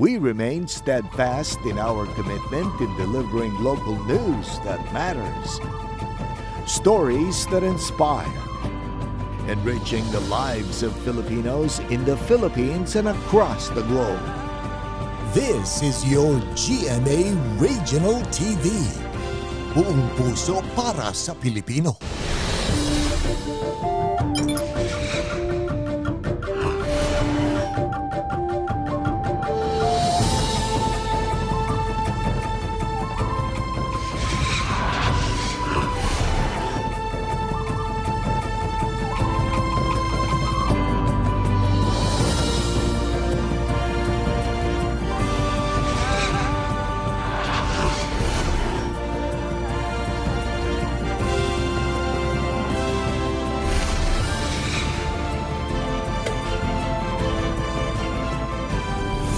we remain steadfast in our commitment in delivering local news that matters. Stories that inspire. Enriching the lives of Filipinos in the Philippines and across the globe. This is your GMA Regional TV. Buong puso para sa Pilipino.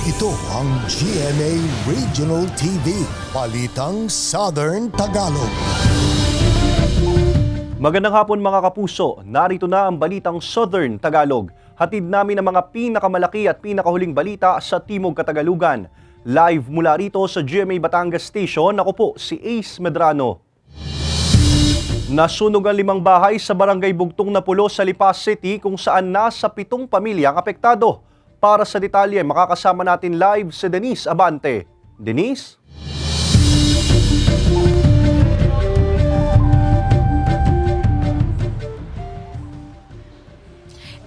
Ito ang GMA Regional TV, Balitang Southern Tagalog. Magandang hapon mga kapuso, narito na ang Balitang Southern Tagalog. Hatid namin ang mga pinakamalaki at pinakahuling balita sa Timog Katagalugan. Live mula rito sa GMA Batangas Station, ako po si Ace Medrano. Nasunog ang 5 bahay sa Barangay Bugtong na Pulo sa Lipa City kung saan nasa 7 pamilya ang apektado. Para sa detalye, makakasama natin live si Denise Abante. Denise?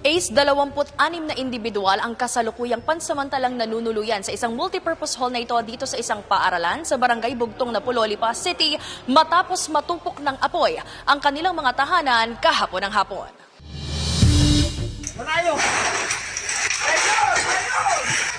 Ace, 26 na individual ang kasalukuyang pansamantalang nanunuluyan sa isang multipurpose hall na ito dito sa isang paaralan sa Barangay Bugtong na Pulo, Lipa City matapos matupok ng apoy ang kanilang mga tahanan kahapon ng hapon.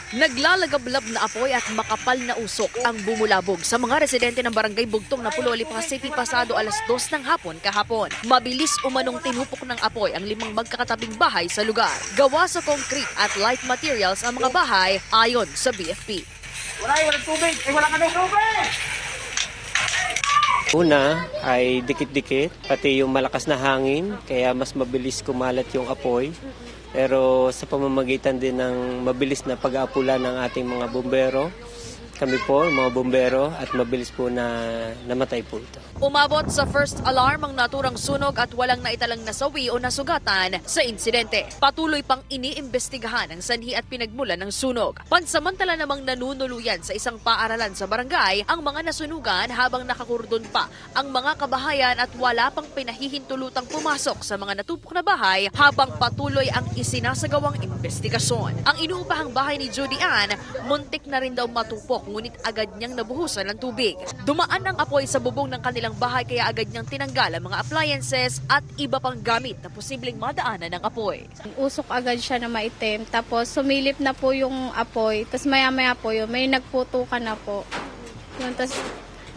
Naglalagablab na apoy at makapal na usok ang bumulabog sa mga residente ng Barangay Bugtong na Pulo, Lipa City pasado alas 2 ng hapon kahapon. Mabilis umanong tinupok ng apoy ang 5 magkakatabing bahay sa lugar. Gawa sa concrete at light materials ang mga bahay ayon sa BFP. Walang tubig! Wala kami tubig! Una ay dikit-dikit, pati yung malakas na hangin, kaya mas mabilis kumalat yung apoy. Pero sa pamamagitan din ng mabilis na pag-aapula ng ating mga bumbero, kami po, mga bumbero, at mabilis po na namatay po ito. Umabot sa first alarm ang naturang sunog at walang naitalang nasawi o nasugatan sa insidente. Patuloy pang iniimbestigahan ang sanhi at pinagmulan ng sunog. Pansamantala namang nanunuluyan sa isang paaralan sa barangay ang mga nasunugan habang nakakurdon pa ang mga kabahayan at wala pang pinahihintulutang pumasok sa mga natupok na bahay habang patuloy ang isinasagawang investigasyon. Ang inuupahang bahay ni Judy Ann, muntik na rin daw matupok ngunit agad niyang nabuhusan ng tubig. Dumaan ang apoy sa bubong ng kanilang bahay kaya agad niyang tinanggal ang mga appliances at iba pang gamit na posibleng madaanan ng apoy. Usok agad siya na maitim, tapos sumilip na po yung apoy, tapos maya-maya po yun, may nagputukan na po. Yun, tapos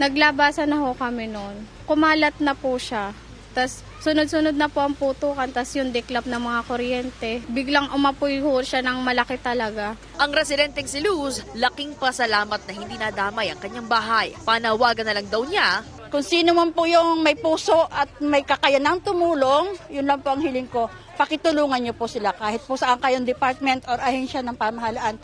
naglabasan na ho kami noon. Kumalat na po siya. Tapos sunod-sunod na po ang putukan, tapos yung diklap ng mga kuryente. Biglang umapoy ho siya ng malaki talaga. Ang residenteng si Luz, laking pasalamat na hindi nadamay ang kanyang bahay. Panawagan na lang daw niya, kung sino man po yung may puso at may kakayanang tumulong, yun lang po ang hiling ko. Pakitulungan niyo po sila kahit po saan kayong department or ahensya ng pamahalaan.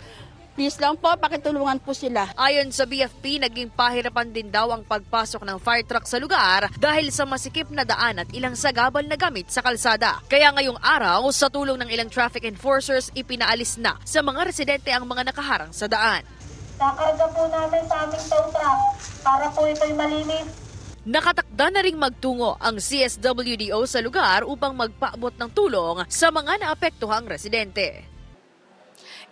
Please lang po, pakitulungan po sila. Ayon sa BFP, naging pahirapan din daw ang pagpasok ng fire truck sa lugar dahil sa masikip na daan at ilang sagabal na gamit sa kalsada. Kaya ngayong araw, sa tulong ng ilang traffic enforcers, ipinaalis na sa mga residente ang mga nakaharang sa daan. Kakarga po namin sa aming tow truck para po ito'y malinis. Nakatakda na ring magtungo ang CSWDO sa lugar upang magpaabot ng tulong sa mga naapektuhang residente.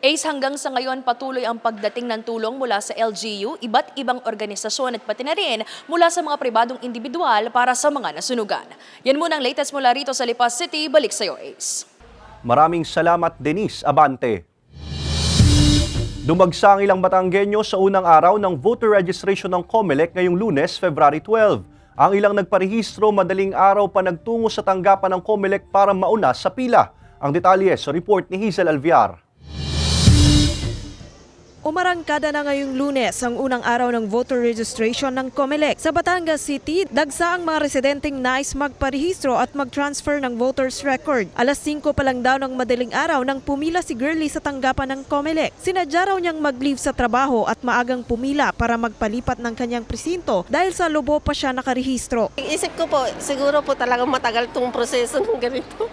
Ace, hanggang sa ngayon patuloy ang pagdating ng tulong mula sa LGU, iba't ibang organisasyon at pati na rin mula sa mga pribadong individual para sa mga nasunugan. Yan muna ang latest mula rito sa Lipa City. Balik sa iyo, Ace. Maraming salamat, Denise Abante. Dumagsa ang ilang Batanggenyo sa unang araw ng voter registration ng COMELEC ngayong Lunes, February 12. Ang ilang nagparehistro madaling araw pa nagtungo sa tanggapan ng COMELEC para mauna sa pila. Ang detalye sa report ni Hazel Alviar. Umarangkada na ngayong Lunes ang unang araw ng voter registration ng COMELEC. Sa Batangas City, dagsa ang mga residenteng nais magparehistro at mag-transfer ng voters record. Alas 5 pa lang daw ng madaling araw nang pumila si Girlie sa tanggapan ng COMELEC. Sinadya raw niyang mag-leave sa trabaho at maagang pumila para magpalipat ng kanyang presinto dahil sa Lobo pa siya nakarehistro. Isip ko po, siguro po talagang matagal itong proseso ng ganito.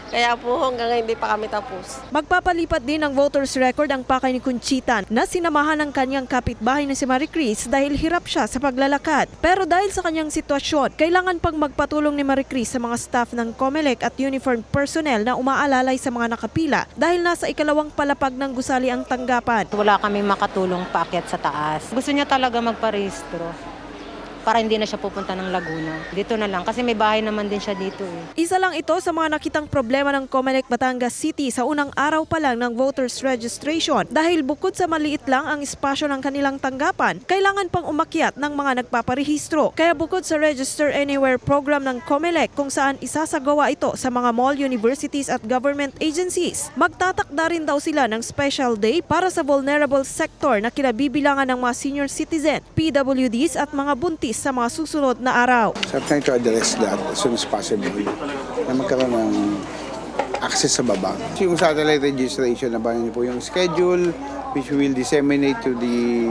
Kaya po hanggang ngayon hindi pa kami tapos. Magpapalipat din ng voters record ang pakay ni Conchita na sinamahan ng kanyang kapitbahay na si Marie Chris dahil hirap siya sa paglalakad. Pero dahil sa kanyang sitwasyon, kailangan pang magpatulong ni Marie Chris sa mga staff ng COMELEC at uniformed personnel na umaalalay sa mga nakapila dahil nasa ikalawang palapag ng gusali ang tanggapan. Wala kami makatulong paakyat sa taas. Gusto niya talaga magparehistro para hindi na siya pupunta ng Laguna. Dito na lang kasi may bahay naman din siya dito eh. Isa lang ito sa mga nakitang problema ng COMELEC Batangas City sa unang araw pa lang ng voters registration dahil bukod sa maliit lang ang espasyo ng kanilang tanggapan, kailangan pang umakyat ng mga nagpaparehistro. Kaya bukod sa Register Anywhere program ng COMELEC kung saan isasagawa ito sa mga mall, universities at government agencies, magtatakda rin daw sila ng special day para sa vulnerable sector na kinabibilangan ng mga senior citizen, PWDs at mga buntis sa mga susunod na araw. So I'm trying to address that as soon as possible na magkaroon ng access sa baba. Yung satellite registration, nabayan niyo po yung schedule which we will disseminate to the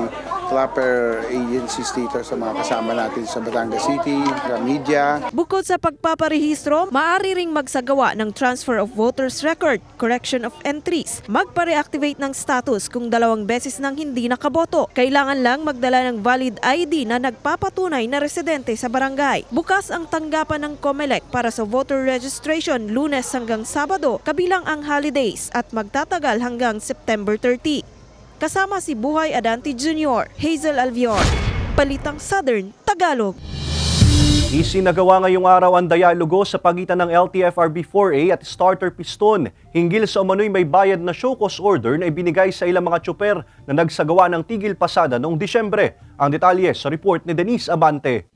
proper agencies dito sa mga kasama natin sa Batangas City, sa media. Bukod sa pagpaparehistro, maaari ring magsagawa ng transfer of voters record, correction of entries, magpa-reactivate ng status kung 2 beses nang hindi nakaboto. Kailangan lang magdala ng valid ID na nagpapatunay na residente sa barangay. Bukas ang tanggapan ng COMELEC para sa voter registration Lunes hanggang Sabado, kabilang ang holidays at magtatagal hanggang September 30. Kasama si Buhay Adante Jr., Hazel Alvior, Balitang Southern Tagalog. Isinagawa ngayong araw ang dialogo sa pagitan ng LTFRB-4A at Starter Piston hinggil sa umano'y may bayad na show cause order na ibinigay sa ilang mga tsuper na nagsagawa ng tigil pasada noong Disyembre. Ang detalye sa report ni Denise Abante.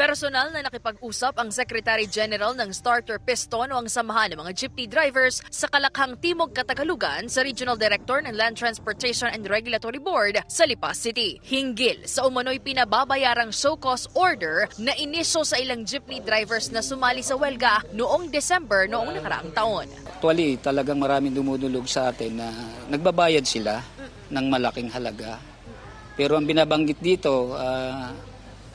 Personal na nakipag-usap ang Secretary General ng Starter Piston o ang samahan ng mga jeepney drivers sa Kalakhang Timog, Katagalugan sa Regional Director ng Land Transportation and Regulatory Board sa Lipa City. Hinggil sa umano'y pinababayarang show cause order na iniso sa ilang jeepney drivers na sumali sa welga noong December noong nakaraang taon. Actually, talagang maraming dumudulog sa atin na nagbabayad sila ng malaking halaga. Pero ang binabanggit dito,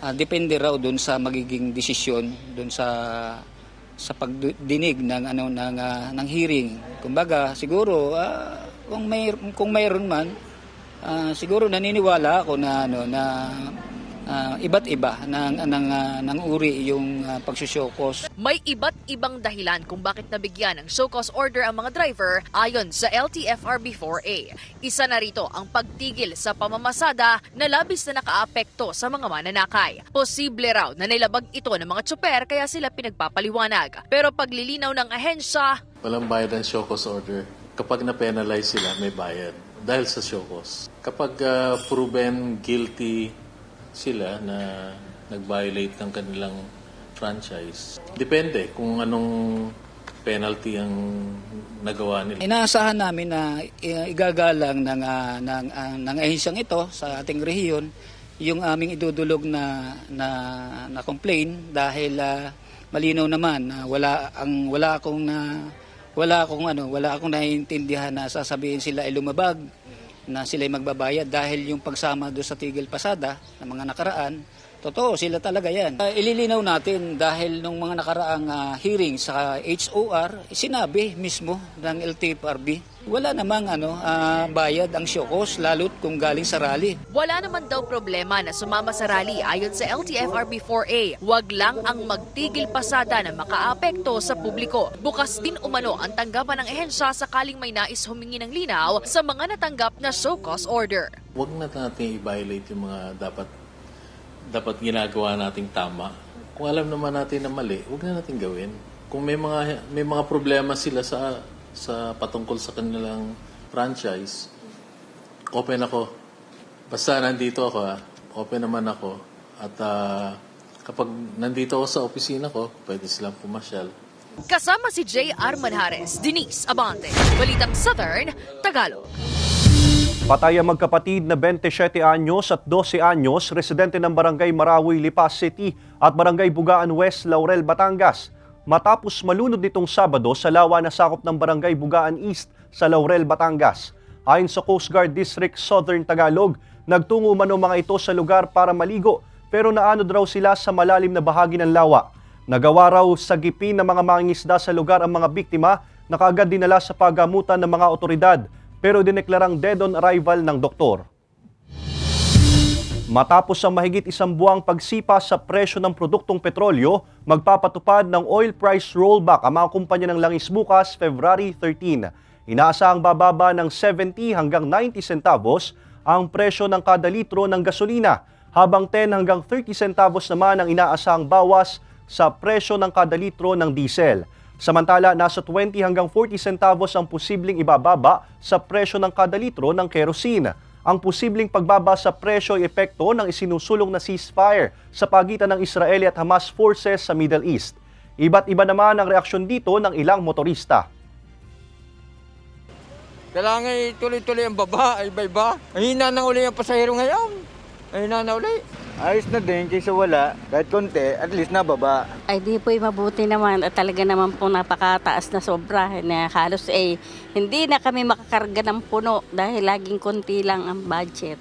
depende raw doon sa magiging desisyon doon sa pagdinig ng hearing. Kumbaga siguro kung mayroon man siguro naniniwala ako na iba't iba ng uri yung pagsusyokos. May iba't ibang dahilan kung bakit nabigyan ng show cause order ang mga driver ayon sa LTFRB-4A. Isa na rito ang pagtigil sa pamamasada na labis na nakaapekto sa mga mananakay. Posible raw na nilabag ito ng mga tsuper kaya sila pinagpapaliwanag. Pero paglilinaw ng ahensya, walang bayad ang show cause order. Kapag na-penalize sila, may bayad dahil sa show cause. Kapag proven guilty sila na nag-violate ng kanilang franchise. Depende kung anong penalty ang nagawa nila. Inaasahan namin na igagalang ng ahensyang ito sa ating rehiyon yung aming idudulog na complaint dahil malinaw naman na wala akong naiintindihan na sasabihin sila ay lumabag, na sila'y magbabayad dahil yung pagsama doon sa tigil pasada ng mga nakaraan, totoo, sila talaga yan. Ililinaw natin dahil nung mga nakaraang hearing sa HOR, sinabi mismo ng LTFRB, wala namang bayad ang show cause, lalo't kung galing sa rally. Wala naman daw problema na sumama sa rally ayon sa LTFRB-4A. Wag lang ang magtigil pasada na makaapekto sa publiko. Bukas din umano ang tanggapan ng ehensya sakaling may nais humingi ng linaw sa mga natanggap na show cause order. Huwag na natin i-violate yung mga dapat ginagawa nating tama. Kung alam naman natin na mali, huwag na natin gawin. Kung may mga problema sila sa patungkol sa kanilang franchise, open ako. Basta nandito ako, open naman ako. At kapag nandito ako sa opisina ko, pwede silang pumasyal. Kasama si J.R. Manjares, Denise Abante, Balitang Southern Tagalog. Patay ang magkapatid na 27 anyos at 12 anyos, residente ng Barangay Marawi, Lipas City at Barangay Bugaan West, Laurel, Batangas. Matapos malunod nitong Sabado sa lawa na sakop ng Barangay Bugaan East sa Laurel, Batangas. Ayon sa Coast Guard District Southern Tagalog, nagtungo umano mga ito sa lugar para maligo pero naanod raw sila sa malalim na bahagi ng lawa. Nagawa raw sa gipin ng mga mangingisda sa lugar ang mga biktima na kaagad dinala sa pagamutan ng mga otoridad pero dineklarang dead on arrival ng doktor. Matapos ang mahigit isang buwang pagsipa sa presyo ng produktong petrolyo, magpapatupad ng oil price rollback ang mga kumpanya ng langis bukas, February 13. Inaasahang bababa ng 70 hanggang 90 centavos ang presyo ng kada litro ng gasolina, habang 10 hanggang 30 centavos naman ang inaasahang bawas sa presyo ng kada litro ng diesel. Samantala, nasa 20 hanggang 40 centavos ang posibleng ibababa sa presyo ng kada litro ng kerosene. Ang posibleng pagbaba sa presyo ay epekto ng isinusulong na ceasefire sa pagitan ng Israeli at Hamas forces sa Middle East. Iba't iba naman ang reaksyon dito ng ilang motorista. Kailangan tuloy-tuloy ang baba, ay iba-iba. Mahina na uli ang pasahero ngayon. Mahina na uli. Ayos na din kaysa wala, kahit konti, at least nababa. Ay di po'y mabuti naman at talaga naman po napakataas na sobra na halos hindi na kami makakarga ng puno dahil laging konti lang ang budget.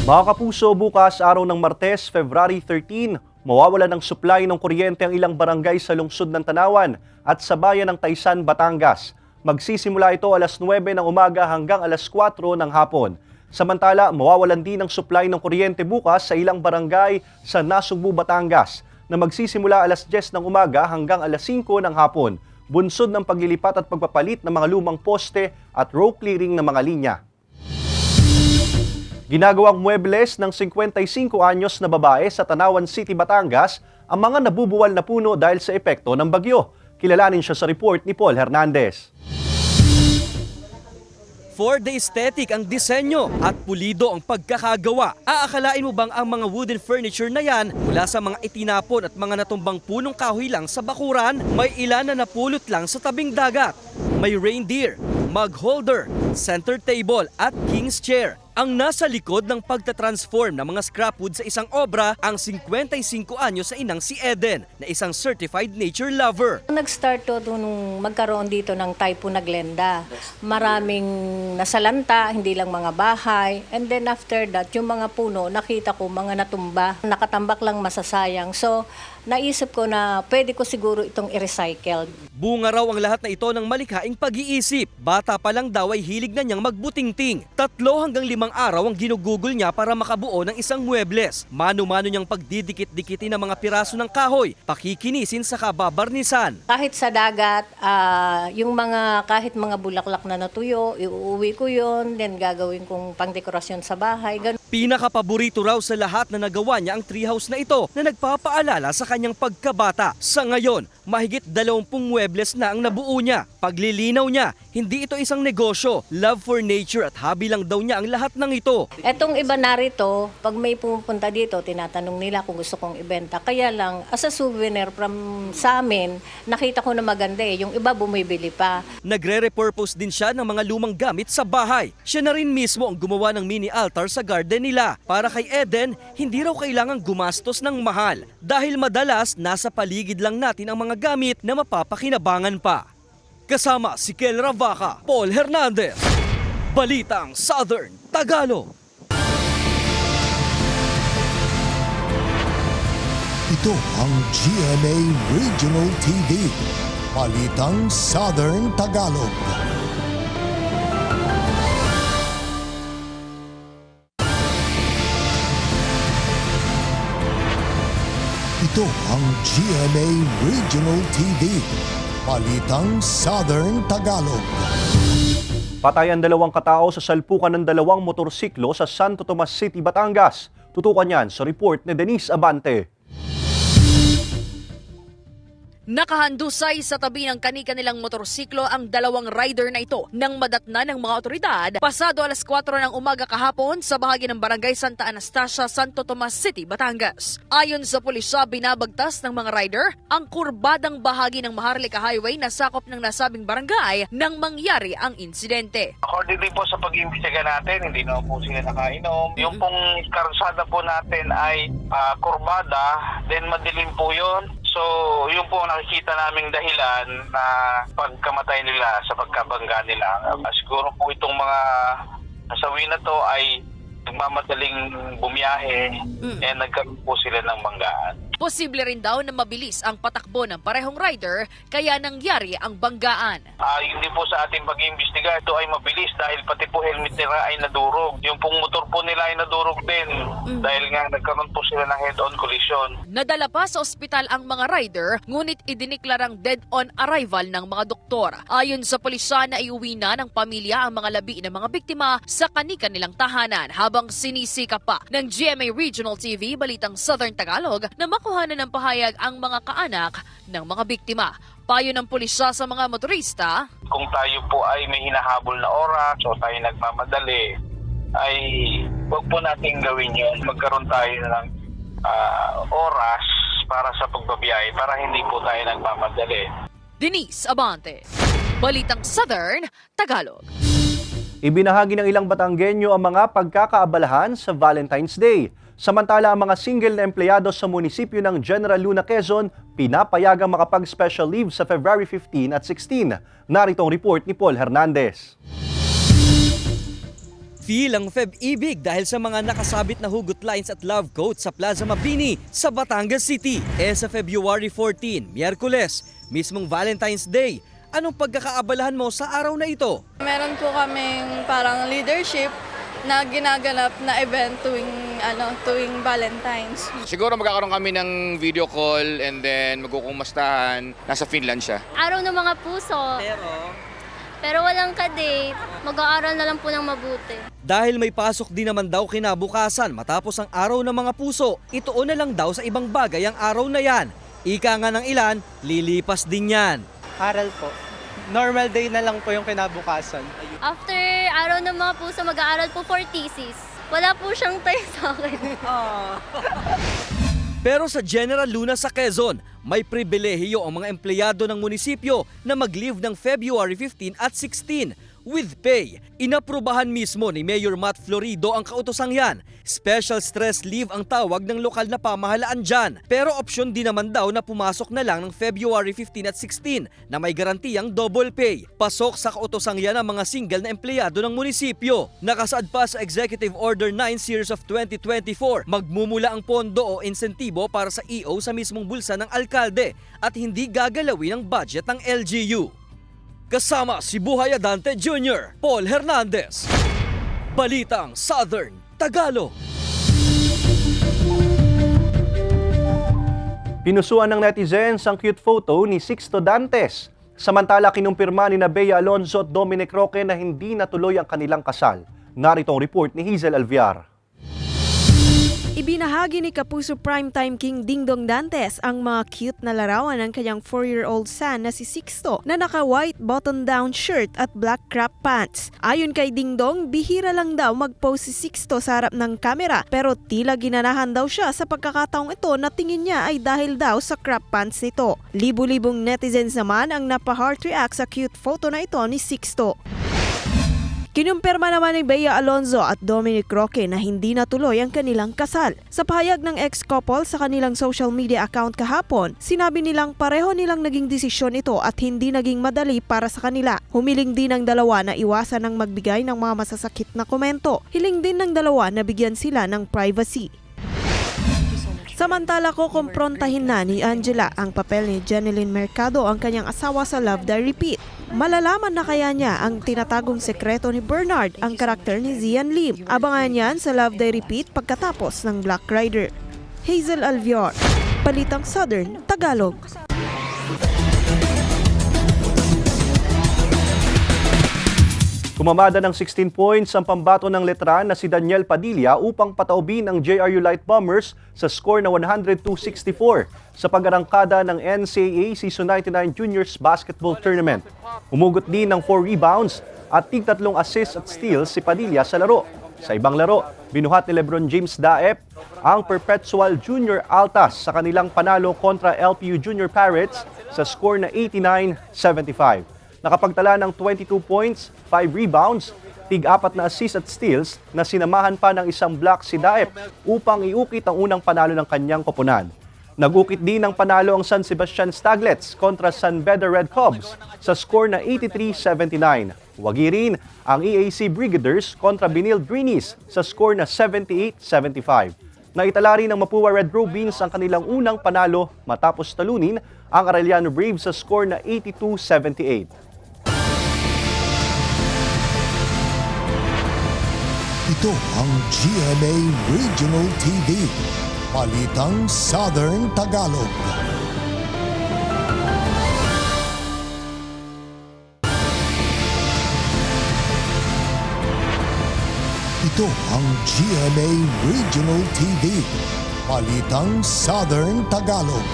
Mga kapuso, bukas araw ng Martes, February 13, mawawala ng supply ng kuryente ang ilang barangay sa lungsod ng Tanawan at sa bayan ng Taysan, Batangas. Magsisimula ito alas 9 ng umaga hanggang alas 4 ng hapon. Samantala, mawawalan din ng supply ng kuryente bukas sa ilang barangay sa Nasugbu, Batangas na magsisimula alas 10 ng umaga hanggang alas 5 ng hapon, bunsod ng paglilipat at pagpapalit ng mga lumang poste at row clearing ng mga linya. Ginagawang muebles ng 55 anyos na babae sa Tanawan City, Batangas ang mga nabubuwal na puno dahil sa epekto ng bagyo. Kilalanin siya sa report ni Paul Hernandez. For the aesthetic ang disenyo at pulido ang pagkakagawa. Aakalain mo bang ang mga wooden furniture na yan mula sa mga itinapon at mga natumbang punong kahoy lang sa bakuran, may ilan na napulot lang sa tabing dagat. May reindeer, mug holder, center table at king's chair. Ang nasa likod ng pagtatransform ng mga scrap wood sa isang obra ang 55 anyos sa inang si Eden na isang certified nature lover. Nag-start to nung magkaroon dito ng Typhoon na Glenda. Maraming nasalanta, hindi lang mga bahay. And then after that, yung mga puno, nakita ko mga natumba. Nakatambak lang masasayang. So, naisip ko na pwede ko siguro itong i-recycle. Bunga raw ang lahat na ito ng malikhaing pag-iisip. Bata pa lang daw ay hilig na niyang magbutingting. 3 hanggang 5 araw ang ginugugol niya para makabuo ng isang muebles. Mano-mano niyang pagdidikit-dikitin ng mga piraso ng kahoy, pakikinisin sa kababarnisan. Kahit sa dagat, yung kahit mga bulaklak na natuyo, iuuwi ko yon, then gagawin kong pangdekorasyon sa bahay. Pinakapaborito raw sa lahat na nagawa niya ang treehouse na ito na nagpapaalala sa kanyang pagkabata. Sa ngayon, mahigit 20 muebles na ang nabuo niya. Paglilinaw niya, hindi ito isang negosyo. Love for nature at hobby lang daw niya ang lahat ng ito. Etong iba narito, pag may pumunta dito, tinatanong nila kung gusto kong ibenta. Kaya lang, as a souvenir from sa amin, nakita ko na maganda yung iba bumibili pa. Nagre-repurpose din siya ng mga lumang gamit sa bahay. Siya na rin mismo ang gumawa ng mini altar sa garden nila. Para kay Eden, hindi raw kailangang gumastos ng mahal. Dahil madalas, nasa paligid lang natin ang mga gamit na mapapakinabangan pa. Kasama si Kel Ravaca, Paul Hernandez, Balitang Southern Tagalog. Ito ang GMA Regional TV, Balitang Southern Tagalog. Ito ang GMA Regional TV, Balitang Southern Tagalog. Patay ang 2 katao sa salpukan ng 2 motorsiklo sa Santo Tomas City, Batangas. Tutukan yan sa report ni Denise Abante. Nakahandusay sa tabi ng kani-kanilang motorsiklo ang dalawang rider na ito nang madatna ng mga otoridad pasado alas 4 ng umaga kahapon sa bahagi ng Barangay Santa Anastasia, Santo Tomas City, Batangas. Ayon sa pulisya, binabagtas ng mga rider ang kurbadang bahagi ng Maharlika Highway na sakop ng nasabing barangay nang mangyari ang insidente. Accordingly po sa pag-iimbestiga natin, hindi naman po sila nakainom. Yung pong karsada po natin ay kurbada, then madilim po yun. So, yung po nakikita naming dahilan na pagkamatay nila sa pagkabangga nila. Siguro po itong mga nasawi na to ay nagmamadaling bumiyahe and nagkaroon po sila ng banggaan. Posible rin daw na mabilis ang patakbo ng parehong rider kaya nangyari ang banggaan. Hindi po sa ating pag-iimbestiga, ito ay mabilis dahil pati po helmet nila ay nadurog. Yung pong motor po nila ay nadurog din dahil nga nagkaroon po sila ng head-on collision. Nadala pa sa ospital ang mga rider, ngunit idiniklarang dead-on arrival ng mga doktor. Ayon sa pulisya, naiuwi na ng pamilya ang mga labi ng mga biktima sa kani-kanilang tahanan habang sinisika pa ng GMA Regional TV Balitang Southern Tagalog na makuhanan ng pahayag ang mga kaanak ng mga biktima. Payo ng pulisya sa mga motorista, kung tayo po ay may hinahabol na oras o tayo nagmamadali, ay huwag po natin gawin yun. Magkaroon tayo ng oras para sa pagbabiyahe para hindi po tayo nagmamadali. Denise Abante, Balitang Southern Tagalog. Ibinahagi ng ilang Batanggenyo ang mga pagkakaabalahan sa Valentine's Day. Samantala, ang mga single na empleyado sa munisipyo ng General Luna, Quezon, pinapayagang makapag-special leave sa February 15 at 16. Narito ang report ni Paul Hernandez. Feel ang Feb-ibig dahil sa mga nakasabit na hugot lines at love quotes sa Plaza Mabini sa Batangas City. Sa February 14, Miyerkules, mismong Valentine's Day. Anong pagkakaabalahan mo sa araw na ito? Meron po kaming parang leadership na ginaganap na event tuwing Valentine's. Siguro magkakaroon kami ng video call and then magkukumustahan. Nasa Finland siya. Araw ng mga puso. Pero walang ka-date. Mag-aaral na lang po ng mabuti. Dahil may pasok din naman daw kinabukasan matapos ang araw ng mga puso, ituon na lang daw sa ibang bagay ang araw na yan. Ika nga ng ilan, lilipas din yan. Aral po. Normal day na lang po yung kinabukasan. After araw ng mga puso, mag-aaral po for thesis. Wala po siyang time sa akin. Pero sa General Luna sa Quezon, may pribilehiyo ang mga empleyado ng munisipyo na mag-leave ng February 15 at 16 with pay. Inaprubahan mismo ni Mayor Matt Florido ang kautosang yan. Special stress leave ang tawag ng lokal na pamahalaan dyan. Pero opsyon din naman daw na pumasok na lang ng February 15 at 16 na may garantiyang double pay. Pasok sa kautosang yan ang mga single na empleyado ng munisipyo. Nakasaad pa sa Executive Order 9 Series of 2024, magmumula ang pondo o insentibo para sa EO sa mismong bulsa ng alkalde at hindi gagalawin ang budget ng LGU. Kasama si Buhay Adante Jr., Paul Hernandez. Balitang Southern Tagalog. Pinusuan ng netizens ang cute photo ni Sixto Dantes. Samantala, kinumpirma ni Bea Alonzo at Dominic Roque na hindi natuloy ang kanilang kasal. Narito ang report ni Hazel Alviar. Ibinahagi ni Kapuso Primetime King Dingdong Dantes ang mga cute na larawan ng kanyang 4-year-old son na si Sixto na naka-white button-down shirt at black crop pants. Ayon kay Dingdong, bihira lang daw mag-pose si Sixto sa harap ng kamera pero tila ginanahan daw siya sa pagkakataong ito na tingin niya ay dahil daw sa crop pants nito. Libu-libong netizens naman ang napa-heart react sa cute photo na ito ni Sixto. Kinumpirma naman ni Bea Alonzo at Dominic Roque na hindi natuloy ang kanilang kasal. Sa pahayag ng ex-couple sa kanilang social media account kahapon, sinabi nilang pareho nilang naging desisyon ito at hindi naging madali para sa kanila. Humiling din ng dalawa na iwasan ng magbigay ng mga masasakit na komento. Hiling din ng dalawa na bigyan sila ng privacy. Samantala ko kumprontahin na ni Angela ang papel ni Jeneline Mercado ang kanyang asawa sa Love Die Repeat. Malalaman na kaya niya ang tinatagong sekreto ni Bernard, ang karakter ni Zian Lim. Abangan yan sa Love Die Repeat pagkatapos ng Black Rider. Hazel Alviar, Balitang Southern Tagalog. Kumamada ng 16 points ang pambato ng Letran na si Daniel Padilla upang pataubin ang JRU Light Bombers sa score na 102-64 sa pag-arangkada ng NCAA Season 99 Juniors Basketball Tournament. Humugot din ng 4 rebounds at tig 3 assists at steals si Padilla sa laro. Sa ibang laro, binuhat ni Lebron James Daep ang Perpetual Junior Altas sa kanilang panalo kontra LPU Junior Pirates sa score na 89-75. Nakapagtala ng 22 points, 5 rebounds, tig-4 na assists at steals na sinamahan pa ng isang block si Daep upang iukit ang unang panalo ng kanyang koponan. Nag-ukit din ng panalo ang San Sebastian Staglets kontra San Beda Red Cubs sa score na 83-79. Wagi rin ang EAC Brigaders kontra Binil Greenies sa score na 78-75. Naitala rin ng Mapua Red Robins ang kanilang unang panalo matapos talunin ang Arellano Braves sa score na 82-78. Ito ang GMA Regional TV. Balitang Southern Tagalog. Ito ang GMA Regional TV. Balitang Southern Tagalog.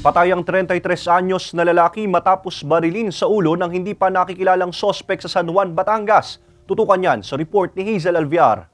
Patay ang 33 anyos na lalaki matapos barilin sa ulo ng hindi pa nakikilalang sospek sa San Juan, Batangas. Tutukan yan sa report ni Hazel Alviar.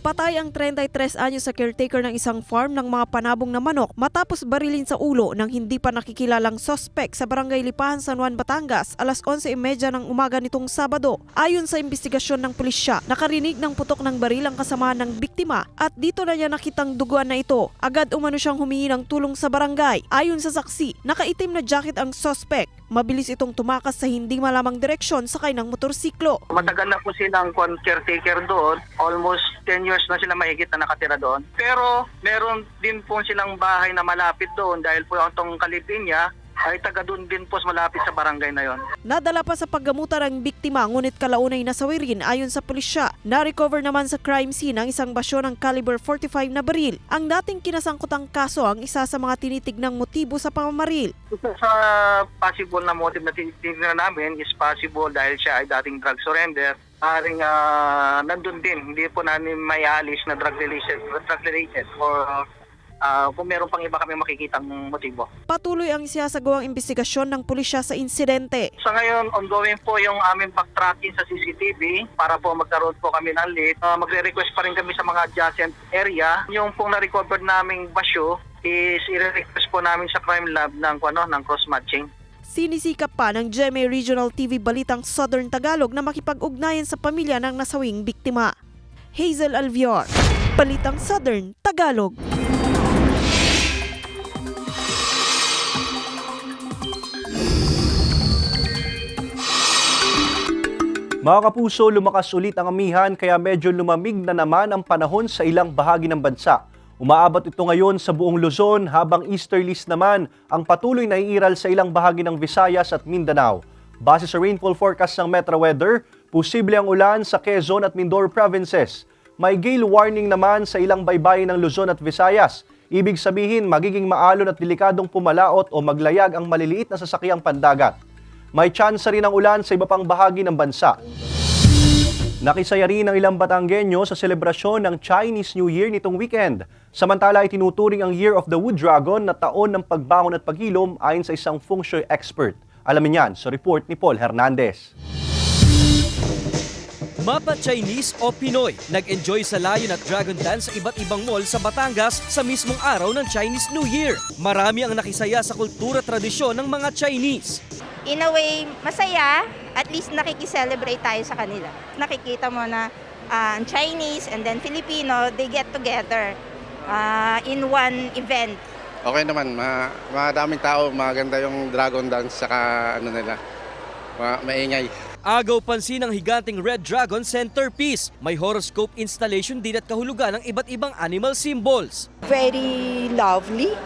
Patay ang 33 anyos sa caretaker ng isang farm ng mga panabong na manok matapos barilin sa ulo ng hindi pa nakikilalang sospek sa Barangay Lipahan, San Juan, Batangas, alas 11:30 ng umaga nitong Sabado. Ayon sa investigasyon ng pulisya, nakarinig ng putok ng baril ang kasamahan ng biktima at dito na niya nakitang duguan na ito. Agad umano siyang humingi ng tulong sa barangay. Ayon sa saksi, nakaitim na jacket ang sospek. Mabilis itong tumakas sa hindi malamang direksyon sakay ng motorsiklo. Matagal na po silang caretaker doon. Almost 10 years na sila mahigit na nakatira doon. Pero meron din po silang bahay na malapit doon dahil po ang kalipin niya ay taga doon din po malapit sa barangay na yon. Nadala pa sa paggamutan ang biktima ngunit kalaunay nasawi rin ayon sa pulisya. Na-recover naman sa crime scene ang isang basyo ng caliber 45 na baril. Ang dating kinasangkutang kaso ang isa sa mga tinitignang motibo sa pamamaril. Sa possible na motive na tinitignan namin is possible dahil siya ay dating drug surrender. Haring nandun din, hindi po namin may alis na drug related or kung meron pang iba kami makikitang motibo. Patuloy ang sinasagawang investigasyon ng pulisya sa insidente. Sa ngayon, ongoing po yung aming backtracking sa CCTV para po magkaroon po kami ng lead. Magre-request pa rin kami sa mga adjacent area. Yung pong na-recover naming basyo is i-request po namin sa crime lab ng cross-matching. Sinisikap pa ng GMA Regional TV Balitang Southern Tagalog na makipag-ugnayan sa pamilya ng nasawing biktima. Hazel Alviar, Balitang Southern Tagalog. Mga kapuso, lumakas ulit ang amihan kaya medyo lumamig na naman ang panahon sa ilang bahagi ng bansa. Umaabot ito ngayon sa buong Luzon habang easterlies naman ang patuloy na iiral sa ilang bahagi ng Visayas at Mindanao. Base sa rainfall forecast ng Metro Weather, posible ang ulan sa Quezon at Mindoro provinces. May gale warning naman sa ilang baybayin ng Luzon at Visayas. Ibig sabihin, magiging maalon at delikadong pumalaot o maglayag ang maliliit na sasakyang pandagat. May tsansa rin ang ulan sa iba pang bahagi ng bansa. Nakisaya rin ang ilang Batanggenyo sa selebrasyon ng Chinese New Year nitong weekend. Samantala ay tinuturing ang Year of the Wood Dragon na taon ng pagbangon at paghilom ayon sa isang feng shui expert. Alamin yan sa report ni Paul Hernandez. Mapa Chinese o Pinoy, nag-enjoy sa Lion at Dragon Dance sa iba't ibang mall sa Batangas sa mismong araw ng Chinese New Year. Marami ang nakisaya sa kultura at tradisyon ng mga Chinese. In a way, masaya. At least nakikiselebrate tayo sa kanila. Nakikita mo na Chinese and then Filipino, they get together in one event. Okay naman, madaming tao, maganda yung Dragon Dance saka nila, maingay. Agaw pansin ang higanting Red Dragon centerpiece. May horoscope installation din at kahulugan ng iba't ibang animal symbols. Very lovely,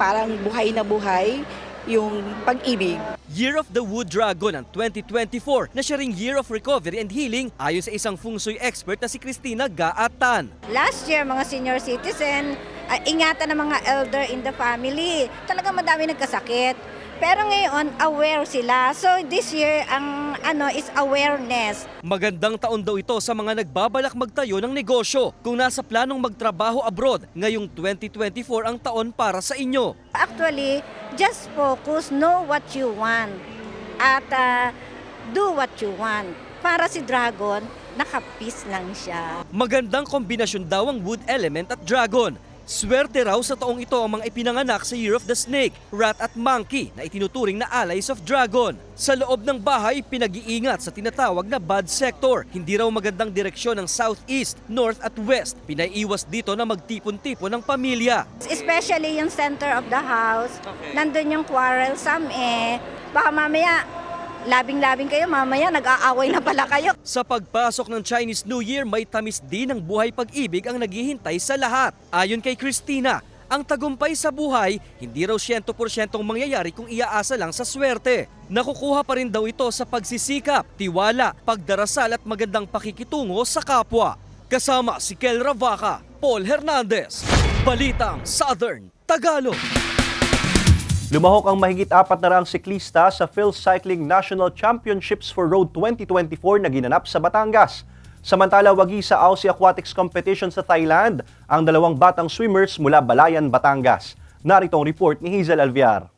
parang buhay na buhay yung pag-ibig. Year of the Wood Dragon ang 2024 na siya ring Year of Recovery and Healing ayon sa isang feng shui expert na si Christina Gaatan. Last year, mga senior citizen, ingatan ng mga elder in the family. Talaga madami nagkasakit. Pero ngayon, aware sila. So this year, ang is awareness. Magandang taon daw ito sa mga nagbabalak magtayo ng negosyo kung nasa planong magtrabaho abroad ngayong 2024 ang taon para sa inyo. Actually, just focus, know what you want. At do what you want. Para si Dragon, naka-peace lang siya. Magandang kombinasyon daw ang wood element at dragon. Swerte raw sa taong ito ang mga ipinanganak sa Year of the Snake, Rat at Monkey na itinuturing na allies of Dragon. Sa loob ng bahay, pinag-iingat sa tinatawag na bad sector. Hindi raw magandang direksyon ng southeast, north at west. Pinaiiwas dito na magtipon-tipon ng pamilya. Especially yung center of the house, nandun yung quarrelsome baka mamaya labing-labing kayo, mamaya nag-aaway na pala kayo. Sa pagpasok ng Chinese New Year, may tamis din ng buhay pag-ibig ang naghihintay sa lahat. Ayon kay Christina, ang tagumpay sa buhay, hindi raw 100% mangyayari kung iaasa lang sa swerte. Nakukuha pa rin daw ito sa pagsisikap, tiwala, pagdarasal at magandang pakikitungo sa kapwa. Kasama si Kel Ravaca, Paul Hernandez, Balitang Southern Tagalog. Lumahok ang mahigit 400 siklista sa PhilCycling National Championships for Road 2024 na ginanap sa Batangas. Samantala, wagi sa Aussie Aquatics Competition sa Thailand ang 2 batang swimmers mula Balayan, Batangas. Narito ang report ni Hazel Alviar.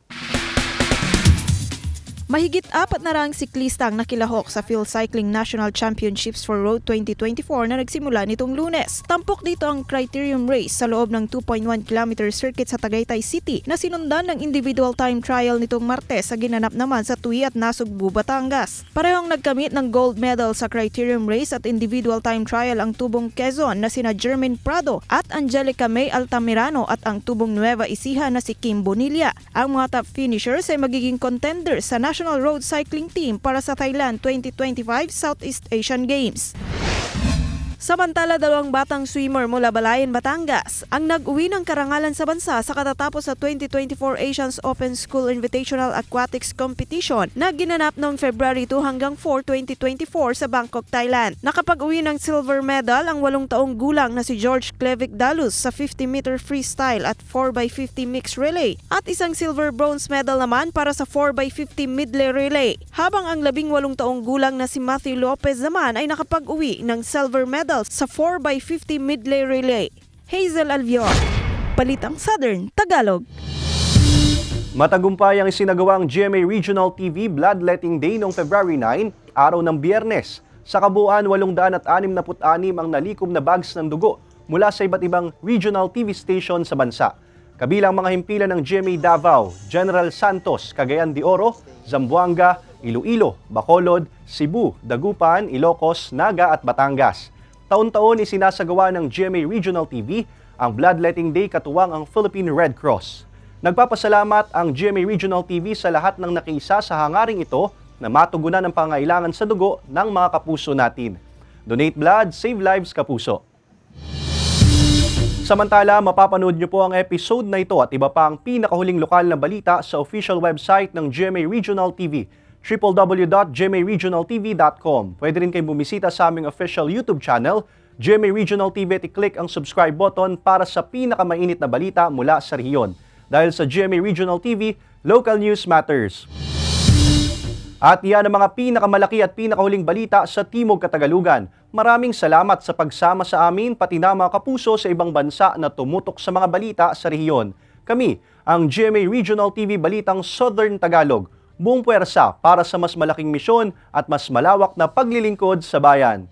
Mahigit 400 siklista ang nakilahok sa PhilCycling National Championships for Road 2024 na nagsimula nitong Lunes. Tampok dito ang criterium race sa loob ng 2.1 km circuit sa Tagaytay City na sinundan ng individual time trial nitong Martes sa ginanap naman sa Tui at Nasugbu, Batangas. Parehong nagkamit ng gold medal sa criterium race at individual time trial ang tubong Quezon na sina Jermaine Prado at Angelica May Altamirano at ang tubong Nueva Ecija na si Kim Bonilla. Ang mga top finishers ay magiging contenders sa National Road Cycling Team para sa Thailand 2025 Southeast Asian Games. Samantala, 2 batang swimmer mula Balayan, Batangas ang nag-uwi ng karangalan sa bansa sa katatapos sa 2024 Asians Open School Invitational Aquatics Competition na ginanap noong February 2 hanggang 4, 2024 sa Bangkok, Thailand. Nakapag-uwi ng silver medal ang 8 taong gulang na si George Clevic Dalus sa 50-meter freestyle at 4x50 mixed relay at isang silver bronze medal naman para sa 4x50 medley relay. Habang ang 18 taong gulang na si Matthew Lopez naman ay nakapag-uwi ng silver medal sa 4x50 medley relay. Hazel Alviar, Balitang Southern Tagalog. Matagumpay ang isinagawang GMA Regional TV Bloodletting Day noong February 9, araw ng Biyernes. Sa kabuuan, 866 ang nalikom na bags ng dugo mula sa iba't ibang regional TV station sa bansa. Kabilang mga himpilan ng GMA Davao, General Santos, Cagayan de Oro, Zamboanga, Iloilo, Bacolod, Cebu, Dagupan, Ilocos, Naga at Batangas. Taon-taon isinasagawa ng GMA Regional TV ang Bloodletting Day katuwang ang Philippine Red Cross. Nagpapasalamat ang GMA Regional TV sa lahat ng nakiisa sa hangaring ito na matugunan ang pangailangan sa dugo ng mga kapuso natin. Donate blood, save lives, kapuso. Samantala, mapapanood niyo po ang episode na ito at iba pa ang pinakahuling lokal na balita sa official website ng GMA Regional TV, www.gmaregionaltv.com. Pwede rin kayong bumisita sa aming official YouTube channel, GMA Regional TV, at i-click ang subscribe button para sa pinakamainit na balita mula sa rehiyon. Dahil sa GMA Regional TV, local news matters. At yan ang mga pinakamalaki at pinakahuling balita sa Timog Katagalugan. Maraming salamat sa pagsama sa amin, pati na mga kapuso sa ibang bansa na tumutok sa mga balita sa rehiyon. Kami, ang GMA Regional TV Balitang Southern Tagalog, buong puwersa para sa mas malaking misyon at mas malawak na paglilingkod sa bayan.